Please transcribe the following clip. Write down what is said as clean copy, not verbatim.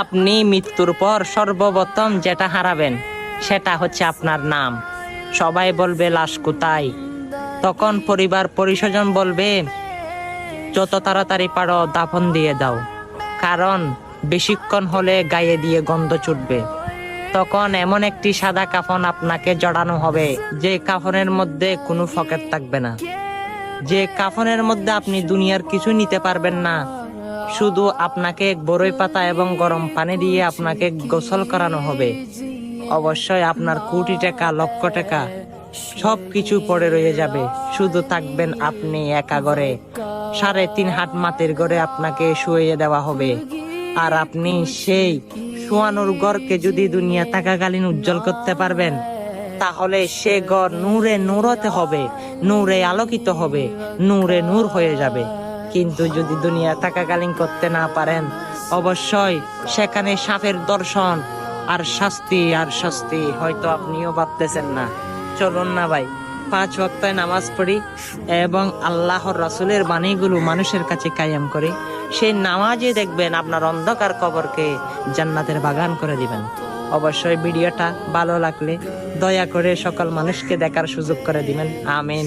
আপনি মৃত্যুর পর সর্বপ্রথম যেটা হারাবেন সেটা হচ্ছে আপনার নাম। সবাই বলবে লাশ কোথায়? তখন পরিবার পরিস্বজন বলবে যত তাড়াতাড়ি পারো দাফন দিয়ে দাও, কারণ বেশিক্ষণ হলে গায়ে দিয়ে গন্ধ ছুটবে। তখন এমন একটি সাদা কাফন আপনাকে জড়ানো হবে, যে কাফনের মধ্যে কোনো পকেট থাকবে না, যে কাফনের মধ্যে আপনি দুনিয়ার কিছু নিতে পারবেন না। শুধু আপনাকে বরই পাতা এবং গরম পানি দিয়ে আপনাকে গোসল করানো হবে। অবশ্যই আপনার কোটি টাকা, লক্ষ টাকা সব কিছু পড়ে রয়ে যাবে, শুধু থাকবেন আপনি একা ঘরে। 3.5 হাত মাটির ঘরে আপনাকে শুয়ে দেওয়া হবে। আর আপনি সেই শোয়ানোর ঘরকে যদি দুনিয়া থাকাকালীন উজ্জ্বল করতে পারবেন, তাহলে সে ঘর নূরে নূরতে হবে, নূরে আলোকিত হবে, নূরে নূর হয়ে যাবে। কিন্তু যদি দুনিয়া থাকাকালীন করতে না পারেন, অবশ্যই সেখানে সাপের দর্শন আর শাস্তি আর শাস্তি, হয়তো আপনিও ভাবতেছেন না। চলুন না ভাই, 5 ওয়াক্ত নামাজ পড়ি এবং আল্লাহর রাসূলের বাণীগুলো মানুষের কাছে কায়েম করি। সেই নামাজে দেখবেন আপনার অন্ধকার কবরকে জান্নাতের বাগান করে দিবেন। অবশ্যই ভিডিওটা ভালো লাগলে দয়া করে সকল মানুষকে দেখার সুযোগ করে দিবেন। আমিন।